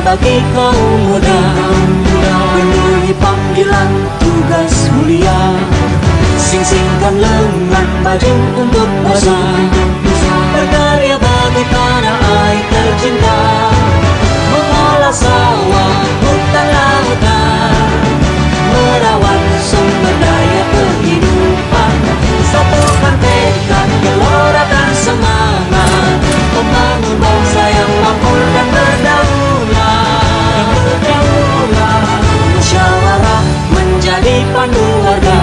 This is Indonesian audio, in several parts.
bagi kaum muda, penuhi panggilan tugas mulia, sing-singkan lengan baju untuk nusa, berkarya bagi tanah air tercinta, mengolah sawah, hutan lautan, merawat sumber daya kehidupan, satukan tekad, gelora dan semangat, membangun bangsa yang makmur dan berdaulat, musyawarah menjadi pandu warga,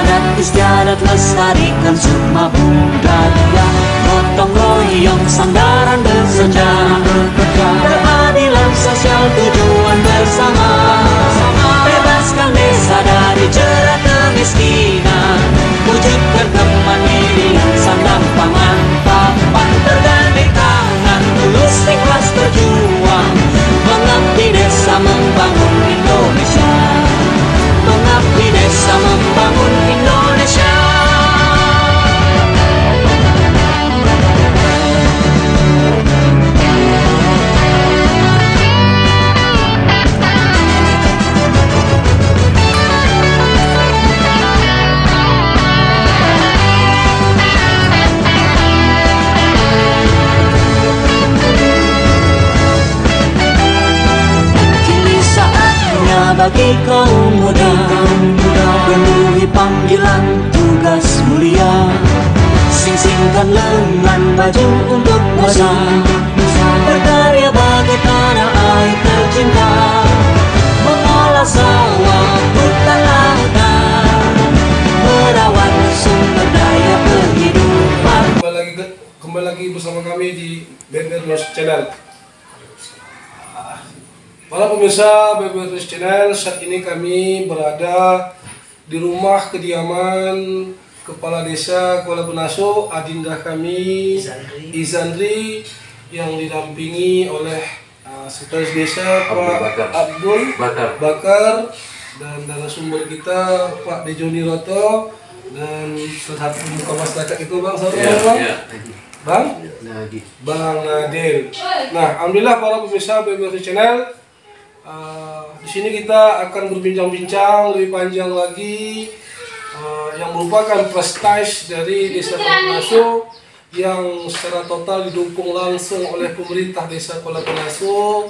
adat istiadat lestarikan semua budaya, gotong royong sandaran bersejarah, keadilan sosial tujuan bersama, bebaskan desa dari jerat kemiskinan, wujudkan kemandirian sandang pangan papan, bergandeng tangan tulus ikhlas berjuang, mengabdi desa membangun Indonesia, mengabdi desa membangun Indonesia. Bagi kaum muda, penuhi panggilan tugas mulia, sing-singkan lengan baju untuk nusa, berkarya bagi tanah air tercinta, mengolah sawah, hutan lautan, merawat sumber daya kehidupan. Kembali lagi bersama kami di BBR News Channel. Para pemirsa BBR News Channel, saat ini kami berada di rumah kediaman Kepala Desa Kuala Penasu, adinda kami Izandri, yang didampingi oleh Sekretaris Desa Pak Abdul Bakar dan narasumber kita Pak Dejoni Roto dan salah satu muka masyarakat itu Bang Bang Nadil. Nah, alhamdulillah para pemirsa BBR News Channel, di sini kita akan berbincang-bincang lebih panjang lagi yang merupakan prestasi dari Desa Kuala Penasu yang secara total didukung langsung oleh pemerintah Desa Kuala Penasu.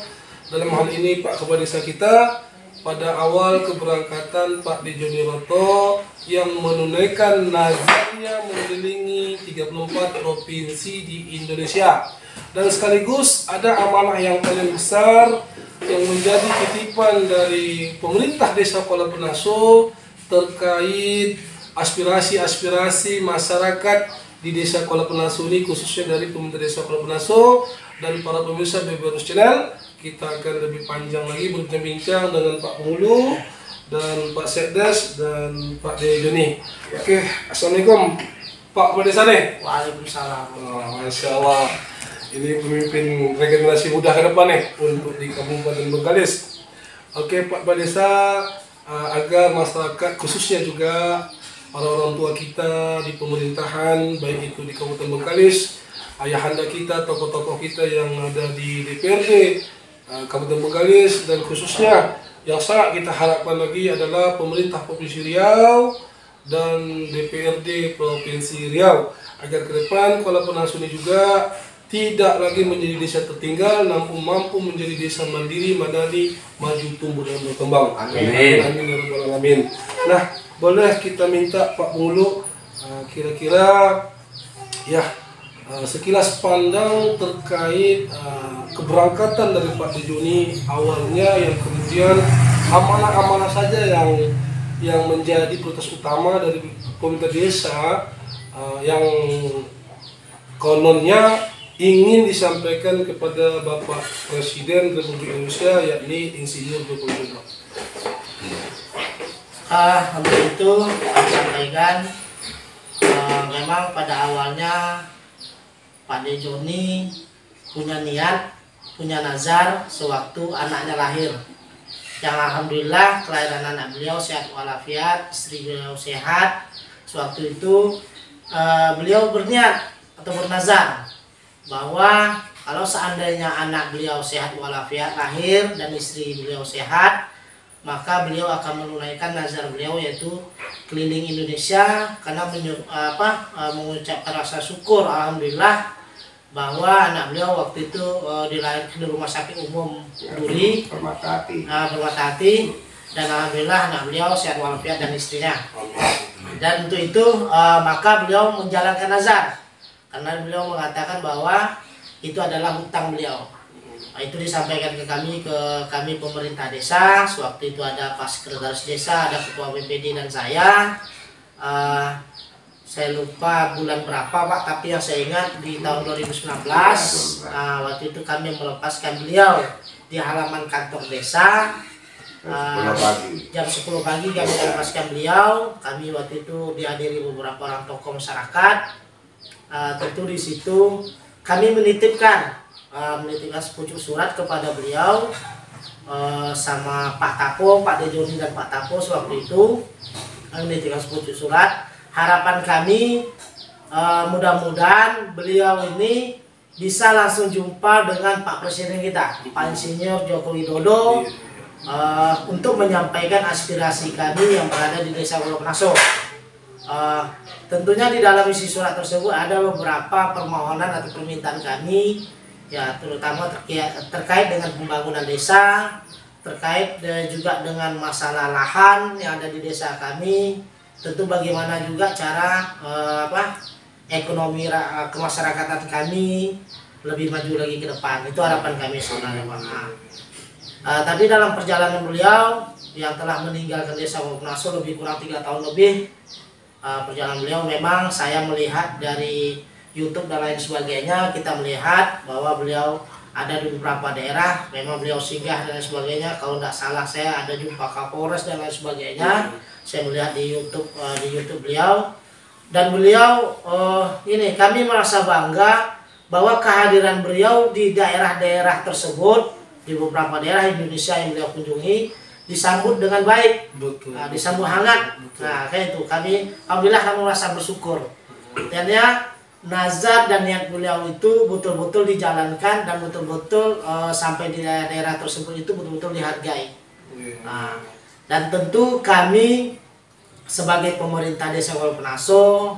Dalam hal ini Pak Kepala Desa kita pada awal keberangkatan Pak Dejoni Roto yang menunaikan nazarnya mengelilingi 34 provinsi di Indonesia, dan sekaligus ada amanah yang paling besar yang menjadi titipan dari pemerintah Desa Kuala Penasu terkait aspirasi-aspirasi masyarakat di Desa Kuala Penasu ini, khususnya dari pemerintah Desa Kuala Penasu. Dan para pemirsa BBR News Channel, kita akan lebih panjang lagi berbincang dengan Pak Penghulu dan Pak Sekdes dan Pak Dejoni. Oke, assalamualaikum Pak Kepala Desa nih. Waalaikumsalam. Masya Allah. Ini pemimpin regenerasi muda ke depan nih untuk di Kabupaten Bengkalis. Oke Pak Kepala Desa, agar masyarakat khususnya juga para orang tua kita di pemerintahan, baik itu di Kabupaten Bengkalis, ayahanda kita, tokoh-tokoh kita yang ada di DPRD Kabupaten Bengkalis, dan khususnya yang sangat kita harapkan lagi adalah pemerintah Provinsi Riau dan DPRD Provinsi Riau, agar ke depan Kuala Penasu ini juga tidak lagi menjadi desa tertinggal, namun mampu menjadi desa mandiri, madani, maju, tumbuh, dan berkembang. Amin. Amin ya rabbal alamin. Nah, boleh kita minta Pak Penghulu kira-kira ya sekilas pandang terkait keberangkatan dari Pak Dejoni awalnya, yang kemudian amanah-amanah saja yang menjadi prioritas utama dari pemerintah desa yang kononnya ingin disampaikan kepada Bapak Presiden Republik Indonesia, yakni Insinyur Joko Widodo. Untuk itu saya sampaikan, memang pada awalnya Pak Dejoni punya niat, punya nazar sewaktu anaknya lahir, yang alhamdulillah kelahiran anak beliau sehat walafiat, istri beliau sehat. Sewaktu itu beliau berniat atau bernazar bahwa kalau seandainya anak beliau sehat walafiat lahir dan istri beliau sehat, maka beliau akan menunaikan nazar beliau yaitu keliling Indonesia karena mengucapkan rasa syukur alhamdulillah bahwa anak beliau waktu itu dilahirkan di Rumah Sakit Umum Duri Permata-Hati, dan alhamdulillah anak beliau sehat walafiat dan istrinya. Dan untuk itu maka beliau menjalankan nazar karena beliau mengatakan bahwa itu adalah hutang beliau. Itu disampaikan ke kami pemerintah desa. Sewaktu itu ada Pak Sekretaris Desa, ada Ketua BPD dan saya lupa bulan berapa Pak, tapi yang saya ingat di tahun 2019 waktu itu kami melepaskan beliau di halaman kantor desa. Jam 10 pagi kami melepaskan beliau. Kami waktu itu dihadiri beberapa orang tokoh masyarakat. Tentu di situ kami menitipkan sepucuk surat kepada beliau sama Pak Tapo, Pak Dejoni dan Pak Tapo. Sewaktu itu kami menitipkan sepucuk surat. Harapan kami mudah-mudahan beliau ini bisa langsung jumpa dengan Pak Presiden kita, Pak Insinyur Joko Widodo, untuk menyampaikan aspirasi kami yang berada di Desa Wolopenaso. Tentunya di dalam isi surat tersebut ada beberapa permohonan atau permintaan kami, ya terutama terkait dengan pembangunan desa, terkait juga dengan masalah lahan yang ada di desa kami. Tentu bagaimana juga cara ekonomi kemasyarakatan kami lebih maju lagi ke depan. Itu harapan kami sebenarnya Pak. Tapi dalam perjalanan beliau yang telah meninggalkan Desa Wolopenaso lebih kurang 3 tahun lebih, perjalanan beliau memang saya melihat dari YouTube dan lain sebagainya, kita melihat bahwa beliau ada di beberapa daerah, memang beliau singgah dan lain sebagainya. Kalau tidak salah saya ada jumpa Kapolres dan lain sebagainya. Saya melihat di YouTube beliau, dan beliau ini kami merasa bangga bahwa kehadiran beliau di daerah-daerah tersebut, di beberapa daerah Indonesia yang beliau kunjungi, disambut dengan baik. Disambut hangat. Nah kayak itu kami alhamdulillah kami merasa bersyukur. Artinya nazar dan niat beliau itu betul-betul dijalankan dan betul-betul sampai di daerah tersebut itu betul-betul dihargai. Dan tentu kami sebagai pemerintah Desa Wolopenaso,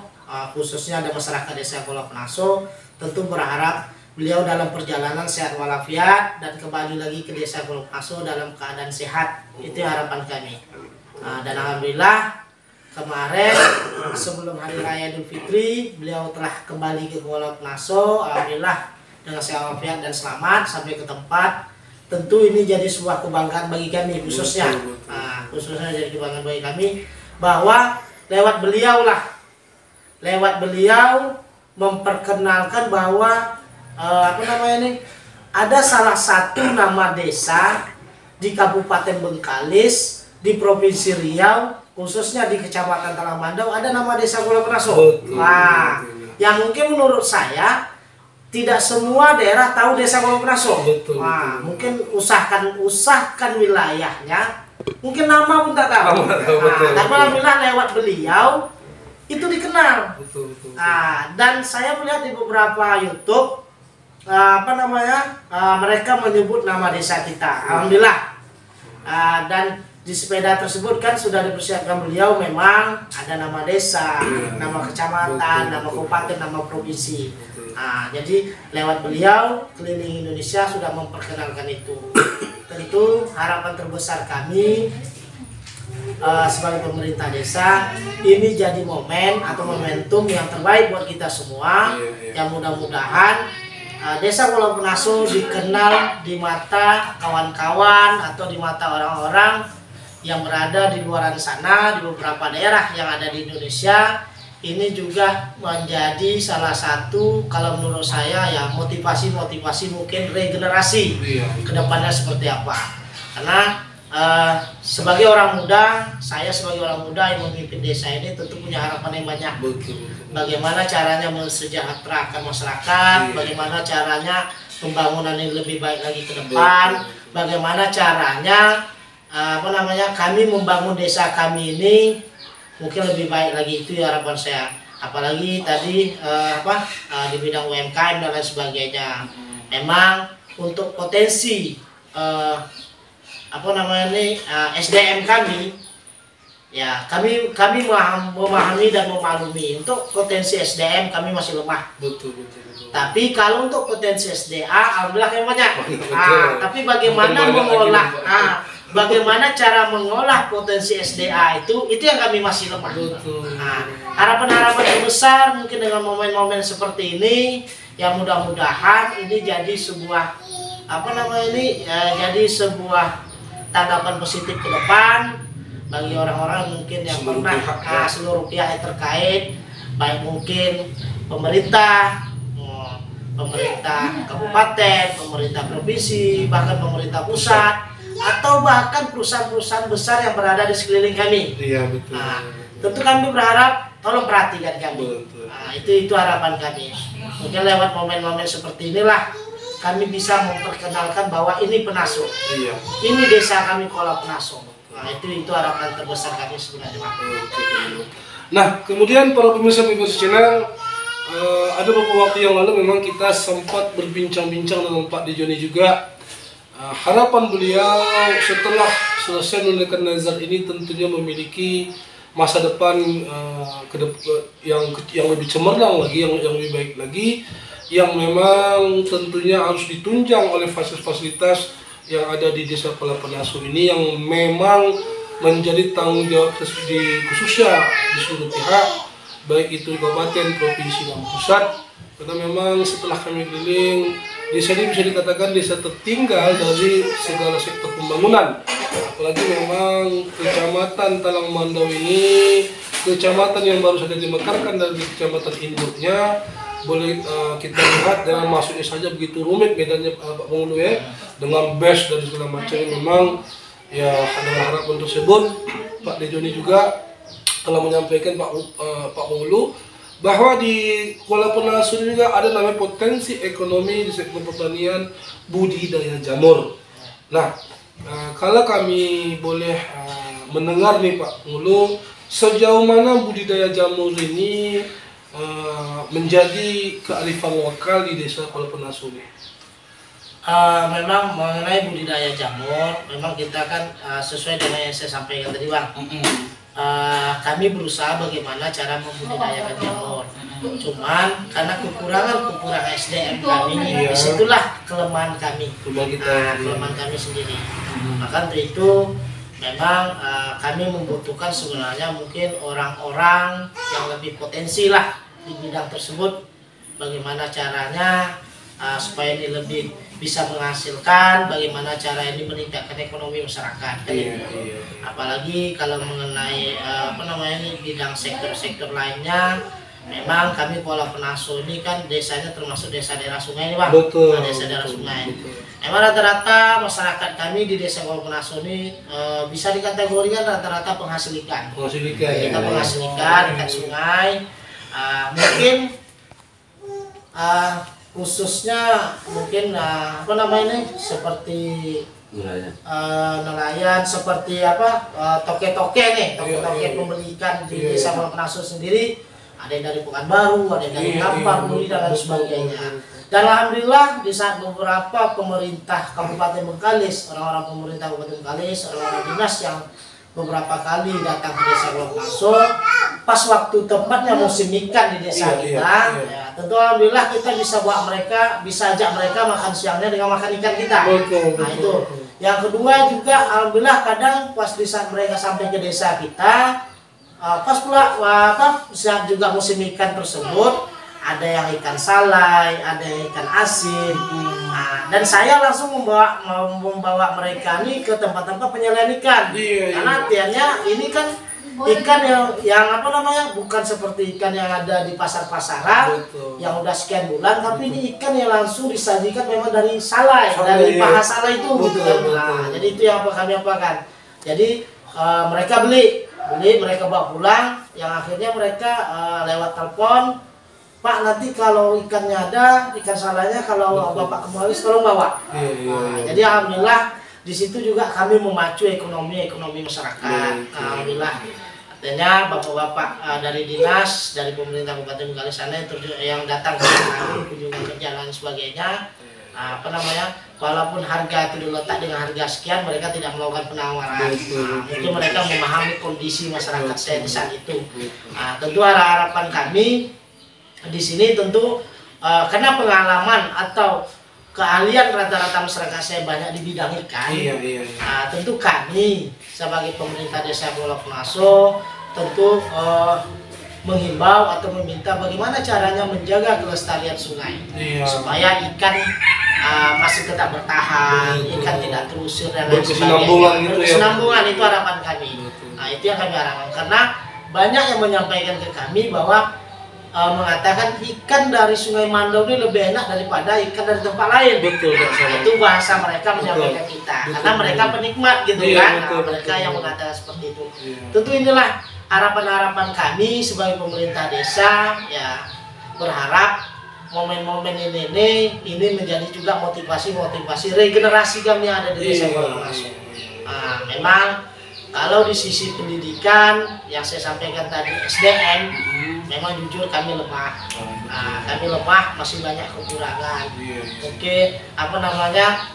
khususnya ada masyarakat Desa Wolopenaso, tentu berharap beliau dalam perjalanan sehat walafiat dan kembali lagi ke Desa Wolopenaso dalam keadaan sehat. Itu harapan kami. Dan alhamdulillah kemarin sebelum Hari Raya Idul Fitri beliau telah kembali ke Wolopenaso, alhamdulillah dengan sehat walafiat dan selamat sampai ke tempat. Tentu ini jadi sebuah kebanggaan bagi kami khususnya. Khususnya jadi kebanggaan bagi kami bahwa lewat beliau memperkenalkan bahwa ada salah satu nama desa di Kabupaten Bengkalis di Provinsi Riau, khususnya di Kecamatan Talamandau, ada nama Desa Wolopenaso. Yang mungkin menurut saya tidak semua daerah tahu Desa Wolopenaso. Mungkin usahkan wilayahnya, mungkin nama pun tak tahu. Tapi alhamdulillah lewat beliau itu dikenal. Dan saya melihat di beberapa YouTube mereka menyebut nama desa kita. Alhamdulillah. Dan di sepeda tersebut kan sudah dipersiapkan beliau, memang ada nama desa, nama kecamatan, nama kabupaten, nama provinsi. Jadi lewat beliau keliling Indonesia sudah memperkenalkan itu. Tentu harapan terbesar kami sebagai pemerintah desa, ini jadi momen atau momentum yang terbaik buat kita semua. Yang mudah-mudahan Desa Wolopenaso dikenal di mata kawan-kawan atau di mata orang-orang yang berada di luar sana, di beberapa daerah yang ada di Indonesia. Ini juga menjadi salah satu, kalau menurut saya ya, motivasi mungkin regenerasi ke depannya seperti apa. Karena sebagai orang muda, saya sebagai orang muda yang memimpin desa ini tentu punya harapan yang banyak. Bagaimana caranya mensejahterakan masyarakat, bagaimana caranya pembangunan yang lebih baik lagi ke depan, bagaimana caranya kami membangun desa kami ini mungkin lebih baik lagi. Itu ya harapan saya. Apalagi tadi di bidang UMKM dan lain sebagainya. memang untuk potensi SDM kami, ya kami memahami dan memaklumi untuk potensi SDM kami masih lemah. Betul. Tapi kalau untuk potensi SDA, alhamdulillah kami banyak. Tapi bagaimana cara mengolah potensi SDA itu yang kami masih lemah. Harapan-harapan yang besar mungkin dengan momen-momen seperti ini, yang mudah-mudahan ini jadi sebuah jadi sebuah tanggapan positif ke depan bagi orang-orang mungkin yang seluruh pihak yang terkait, baik mungkin pemerintah kabupaten, pemerintah provinsi, bahkan pemerintah pusat, atau bahkan perusahaan-perusahaan besar yang berada di sekeliling kami. Iya, betul. Tentu kami berharap tolong perhatikan kami. Itu harapan kami. Mungkin lewat momen-momen seperti inilah kami bisa memperkenalkan bahwa ini Penaso. Iya. Ini desa kami Kuala Penaso. Itu harapan terbesar kami sebenarnya. Nah, kemudian para pemirsa channel, ada beberapa waktu yang lalu memang kita sempat berbincang-bincang dengan Pak Dijoni juga. Harapan beliau setelah selesai menunaikan nazar ini tentunya memiliki masa depan yang lebih cemerlang lagi, yang lebih baik lagi, yang memang tentunya harus ditunjang oleh fasilitas-fasilitas yang ada di Desa Kuala Penaso ini, yang memang menjadi tanggung jawab khususnya di seluruh pihak, baik itu kabupaten, provinsi, dan pusat. Karena memang setelah kami keliling, desa ini bisa dikatakan desa tertinggal dari segala sektor pembangunan. Apalagi memang Kecamatan Talang Mandau ini, kecamatan yang baru saja dimekarkan dari kecamatan induknya, boleh kita lihat dengan masuknya saja begitu rumit medannya, Pak Penghulu ya, dengan bus dan segala macam. Memang ya dengan harapan tersebut Pak Dijoni juga telah menyampaikan Pak Penghulu bahwa di Kuala Penaso juga ada namanya potensi ekonomi di sektor pertanian budidaya jamur. Nah, kalau kami boleh mendengar nih Pak Penghulu, sejauh mana budidaya jamur ini menjadi kearifan lokal di Desa Kuala Penaso ini? Memang mengenai budidaya jamur, memang kita kan sesuai dengan yang saya sampaikan tadi Bang. Kami berusaha bagaimana cara membudidayakan jamur. Cuman karena kekurangan SDM kami, disitulah kelemahan kami. Kelemahan kami sendiri. Maka untuk itu memang kami membutuhkan sebenarnya mungkin orang-orang yang lebih potensi lah di bidang tersebut. Bagaimana caranya supaya ini lebih bisa menghasilkan, bagaimana cara ini meningkatkan ekonomi masyarakat. Apalagi kalau mengenai bidang sektor-sektor lainnya, memang kami Kuala Penaso ini kan desanya termasuk desa daerah sungai nih Bang. Desa daerah sungai. Memang rata-rata masyarakat kami di Desa Kuala Penaso ini bisa dikategorikan rata-rata penghasil ikan. Kita penghasil ikan sungai. Mungkin khususnya mungkin seperti nelayan, seperti toke-toke nih, toke-toke pembeli ikan di Desa Kuala Penaso sendiri, ada yang dari Pekanbaru, ada yang dari Kampar, Budi dan lain sebagainya. Dan alhamdulillah di saat beberapa pemerintah Kabupaten Bengkalis, orang-orang pemerintah Kabupaten Bengkalis, orang-orang dinas yang beberapa kali datang ke Desa Kuala Penaso, pas waktu tempatnya musim ikan di desa kita, ya, tentu alhamdulillah kita bisa ajak mereka makan siangnya dengan makan ikan kita. Nah itu. Yang kedua juga alhamdulillah kadang pas di saat mereka sampai ke desa kita, pas pula saat juga musim ikan tersebut, ada yang ikan salai, ada yang ikan asin. Dan saya langsung membawa mereka nih ke tempat-tempat penyelayan ikan. Karena artinya ini kan ikan yang bukan seperti ikan yang ada di pasar-pasaran yang udah sekian bulan, tapi ini ikan yang langsung disajikan memang dari salai, dari paha salai itu gitu kan. Jadi itu yang kami apakan. Jadi mereka beli, mereka bawa pulang, yang akhirnya mereka lewat telepon, Pak nanti kalau ikannya ada, ikan salainya kalau Bapak kembali tolong bawa. Jadi alhamdulillah di situ juga kami memacu ekonomi masyarakat. Alhamdulillah. Artinya bapak-bapak dari dinas, dari pemerintah Kabupaten Bengkalis sana yang datang ke kami kunjungan kerja dan sebagainya, apa namanya, walaupun harga itu diletak dengan harga sekian, mereka tidak melakukan penawaran. Mungkin mereka memahami kondisi masyarakat saya di saat itu. Tentu harapan kami di sini tentu karena pengalaman atau keahlian rata-rata masyarakat saya banyak di bidang ikan. Tentu kami sebagai pemerintah desa Pulau Penaso tentu menghimbau atau meminta bagaimana caranya menjaga kelestarian sungai supaya ikan masih tetap bertahan, ikan tidak terusir dan lain sebagainya. Berkesinambungan itu harapan kami. Itu yang kami harapkan, karena banyak yang menyampaikan ke kami bahwa mengatakan ikan dari Sungai Mandau ini lebih enak daripada ikan dari tempat lain. Itu bahasa mereka menyampaikan kita, karena mereka penikmat gitu kan. Mereka yang mengatakan seperti itu. Tentu inilah harapan-harapan kami sebagai pemerintah desa, ya berharap momen-momen ini menjadi juga motivasi regenerasi kami yang ada di desa Pulau Penaso. Memang kalau di sisi pendidikan yang saya sampaikan tadi SDM, memang jujur kami lemah. Kami lemah, masih banyak kekurangan. Oke, apa namanya?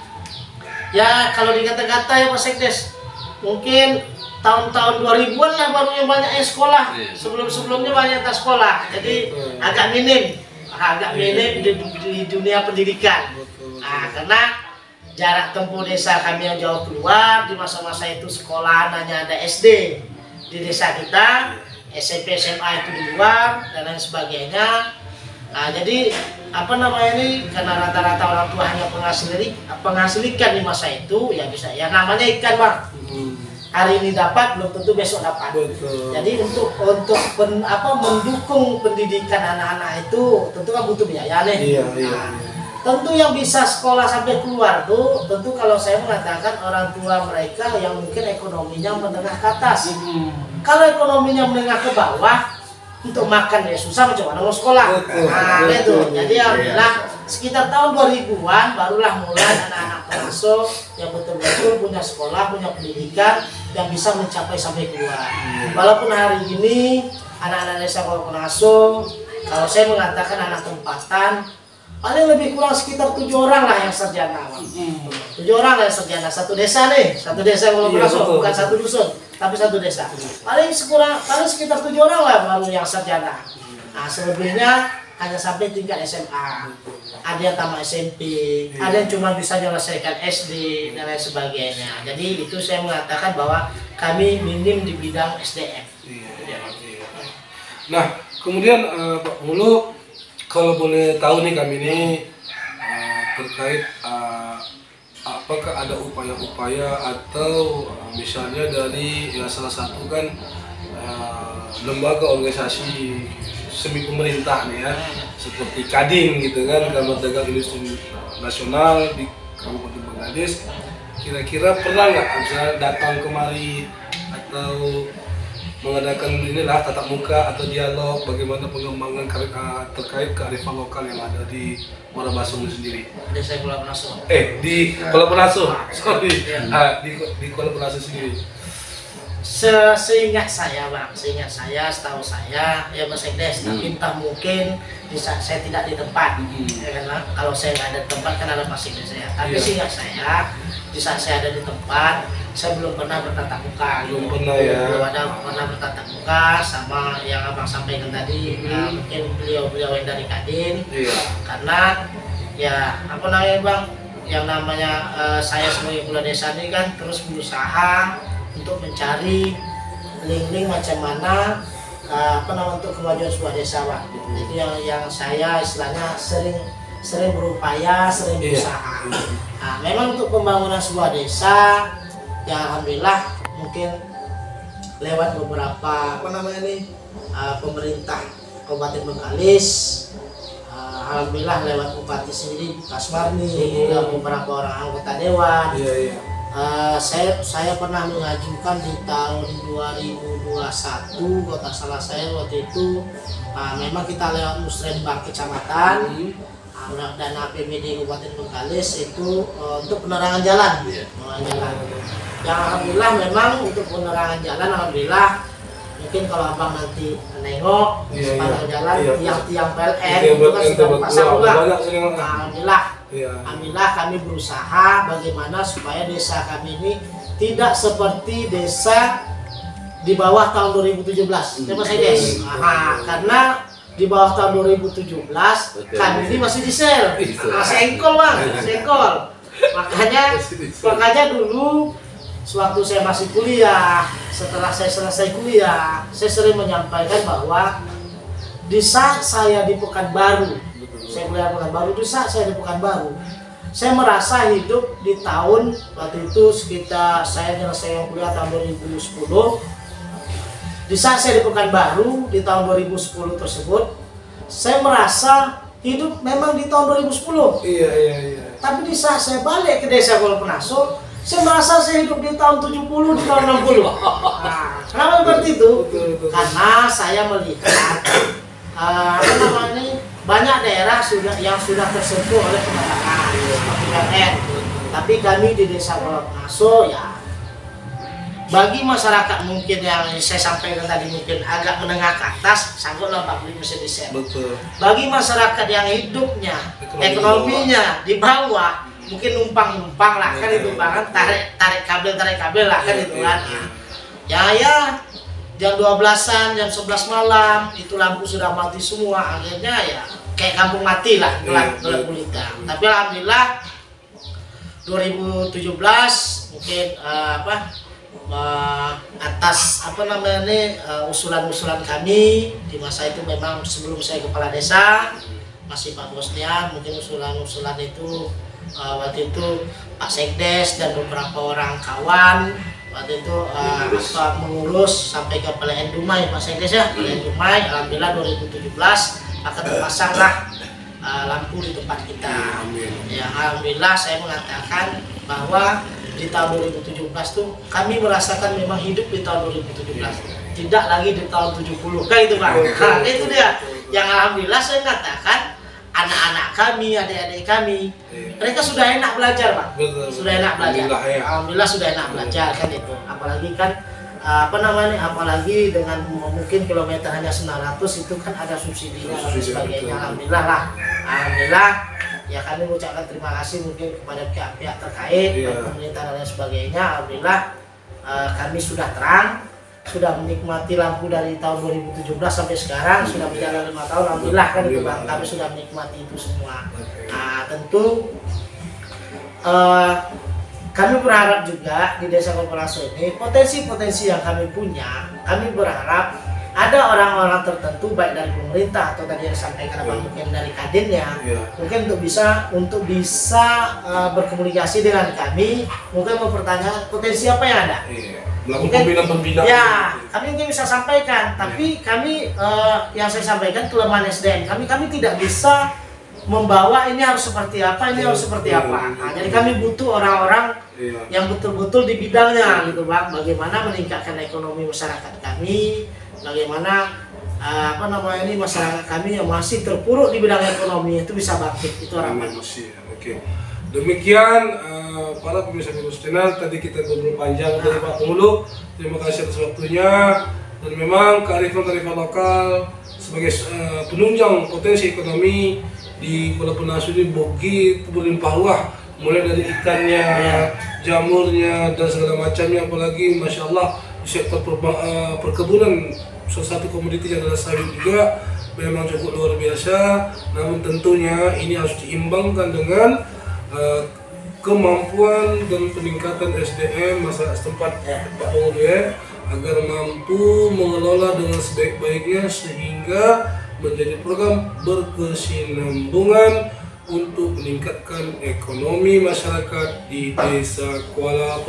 Ya kalau dikata-kata ya Pak Sekdes, mungkin tahun-tahun 2000-an lah baru yang banyak yang sekolah. Sebelum-sebelumnya banyak tak sekolah. Jadi agak minim di dunia pendidikan. Karena jarak tempuh desa kami yang jauh keluar, di masa-masa itu sekolah hanya ada SD di desa kita, SMP SMA itu di luar dan lain sebagainya. Jadi apa namanya ini, karena rata-rata orang tua hanya penghasil ikan di masa itu, ya bisa ya namanya ikan Bang. Hari ini dapat belum tentu besok dapat. Jadi untuk mendukung pendidikan anak-anak itu tentu kan butuh biaya nih. Tentu yang bisa sekolah sampai keluar tuh tentu kalau saya mengatakan orang tua mereka yang mungkin ekonominya menengah ke atas. Kalau ekonominya menengah ke bawah, untuk makan ya susah, macam mana mau sekolah. Itu. Jadi alhamdulillah sekitar tahun 2000-an barulah mulai anak-anak Penaso yang betul-betul punya sekolah, punya pendidikan yang bisa mencapai sampai keluar. Walaupun hari ini anak-anak desa Pulau Penaso, kalau saya mengatakan anak tempatan, paling lebih kurang sekitar 7 orang lah yang sarjana. 7 orang lah yang sarjana, satu desa nih, satu desa Pulau Penaso, bukan satu dusun, tapi satu desa. Paling sekitar 7 orang lah baru yang sarjana. Selebihnya hanya sampai tingkat SMA, ada yang tamat SMP, ada yang cuma bisa menyelesaikan SD dan lain sebagainya. Jadi itu saya mengatakan bahwa kami minim di bidang SDM. Nah, kemudian Pak Mulu, kalau boleh tahu nih kami ini terkait apakah ada upaya-upaya atau misalnya dari salah satu kan lembaga organisasi semi pemerintah nih ya, seperti Kadin gitu kan, Kamar Dagang Industri Nasional di Kabupaten Bangladesh, kira-kira pernah nggak misalnya datang kemari atau mengadakan inilah tatap muka atau dialog bagaimana pengembangan terkait kearifan lokal yang ada di Muara Basung sendiri? Desa Pulau Penaso. Di Pulau Penaso, sorry, di Pulau Penaso sendiri. Seingat saya Bang, setahu saya ya Mas Sekdes, tapi entah mungkin bisa saya tidak di tempat, ya kan? Kalau saya nggak ada di tempat kan ada Mas Sekdes saya. Tapi seingat saya, di saat saya ada di tempat, saya belum pernah bertatap muka. Belum pernah bertatap muka sama yang Abang sampaikan tadi, mungkin beliau yang dari Kadin. Karena ya apa namanya Bang, yang namanya saya sebagai kepala desa ini kan terus berusaha untuk mencari link-link macam mana untuk kemajuan sebuah desa Pak. Itu yang saya istilahnya sering berupaya, sering berusaha. Memang untuk pembangunan sebuah desa ya alhamdulillah mungkin lewat beberapa pemerintah Kabupaten Bengkalis, alhamdulillah lewat Bupati sendiri Pak Smarni, beberapa orang anggota dewan. Saya pernah mengajukan di tahun 2021 kalau tak salah saya waktu itu, memang kita lewat Musrenbang Kecamatan dan APBD Kabupaten Bengkalis itu untuk penerangan jalan. Yang alhamdulillah memang untuk penerangan jalan alhamdulillah, mungkin kalau Abang nanti nengok sepanjang jalan tiang-tiang PLN itu kan sudah dipasang juga. Alhamdulillah Iya. Alhamdulillah kami berusaha bagaimana supaya desa kami ini tidak seperti desa di bawah tahun 2017. Terima kasih Des. Karena di bawah tahun 2017 kami ini masih di sel, masih engkol bang, masih engkol. Makanya dulu sewaktu saya masih kuliah, setelah saya selesai kuliah, saya sering menyampaikan bahwa di saat saya di Pekanbaru, saya kuliah di Pekanbaru, di saat saya di Pekanbaru, saya merasa hidup di tahun waktu itu sekitar saya nyelesai kuliah tahun 2010. Di saat saya di Pekanbaru di tahun 2010 tersebut, saya merasa hidup memang di tahun 2010. Iya. Tapi di saat saya balik ke desa Kuala Penaso, saya merasa saya hidup di tahun 70, di tahun 60. Nah, kenapa seperti itu? Betul. Karena saya melihat banyak daerah yang sudah tersentuh oleh kebakaran seperti PLN. Tapi kami di desa Kuala Penaso ya, bagi masyarakat mungkin yang saya sampaikan tadi mungkin agak menengah ke atas, sangguplah beli mesin diesel. Betul. Bagi masyarakat yang hidupnya, ekonominya di bawah, mungkin numpang lah kan itu bang, tarik kabel lah kan itu kan. Ya jam 12-an, jam 11 malam itu lampu sudah mati semua, akhirnya ya kayak kampung mati lah gelap gulita. Tapi alhamdulillah 2017 mungkin atas usulan-usulan kami di masa itu, memang sebelum saya kepala desa masih Pak Bosnian, mungkin usulan-usulan itu waktu itu Pak Sekdes dan beberapa orang kawan waktu itu mengurus sampai ke PLN Dumai, Pak Sekdes ya, PLN Dumai. Alhamdulillah 2017 akan terpasanglah lampu di tempat kita. Ya, alhamdulillah saya mengatakan bahwa di tahun 2017 tuh kami merasakan memang hidup di tahun 2017, tidak lagi di tahun 70 kayak itu Pak. Nah, itu dia yang alhamdulillah saya katakan anak-anak kami, adik-adik kami, mereka sudah enak belajar Pak. Sudah enak belajar. Alhamdulillah sudah enak belajar kan itu. Apalagi kan apalagi dengan mungkin kilometer hanya 900 itu kan ada subsidinya dan sebagainya. Alhamdulillah lah. Alhamdulillah ya, kami mengucapkan terima kasih mungkin kepada pihak-pihak terkait, pemerintah dan lain sebagainya. Alhamdulillah kami sudah terang, sudah menikmati lampu dari tahun 2017 sampai sekarang, sudah berjalan 5 tahun. Alhamdulillah kan itu Bang, kami sudah menikmati itu semua. Nah, tentu kami berharap juga di Desa Kuala Penaso ini potensi-potensi yang kami punya, kami berharap ada orang-orang tertentu baik dari pemerintah atau tadi yang disampaikan mungkin dari kadinnya, mungkin untuk bisa berkomunikasi dengan kami, mungkin mempertanyakan potensi apa yang ada. Melakukan pembinaan. Ya, kami mungkin bisa sampaikan, tapi kami yang saya sampaikan kelemahan SDM kami tidak bisa membawa ini harus seperti apa, ini harus seperti apa. Nah, jadi kami butuh orang-orang yang betul-betul di bidangnya gitu Bang. Bagaimana meningkatkan ekonomi masyarakat kami, bagaimana masyarakat kami yang masih terpuruk di bidang ekonomi itu bisa bangkit, itu harapan. Oke. Demikian para pemirsa Virus Channel, tadi kita ngobrol panjang dari Pak Pemulu. Terima kasih atas waktunya. Dan memang kearifan-kearifan lokal sebagai penunjang potensi ekonomi di Kuala Penaso ini begitu berlimpah ruah, mulai dari ikannya, jamurnya dan segala macamnya. Apalagi Masya Allah di sektor perkebunan, salah satu komoditi yang adalah sawit juga memang cukup luar biasa. Namun tentunya ini harus diimbangkan dengan kemampuan dan peningkatan SDM masyarakat setempat Pak Pengulu ya, agar mampu mengelola dengan sebaik-baiknya sehingga menjadi program berkesinambungan untuk meningkatkan ekonomi masyarakat di Desa Kuala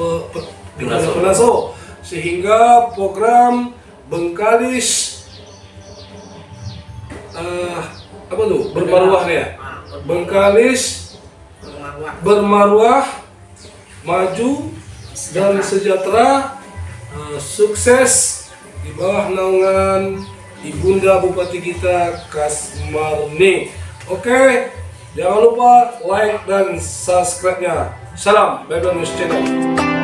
Penaso, sehingga program Bengkalis bermarwah ya, Bengkalis bermarwah, maju dan sejahtera, sukses di bawah naungan Ibunda Bupati kita Kasmarni. Oke, jangan lupa like dan subscribe-nya. Salam, Baby News Channel.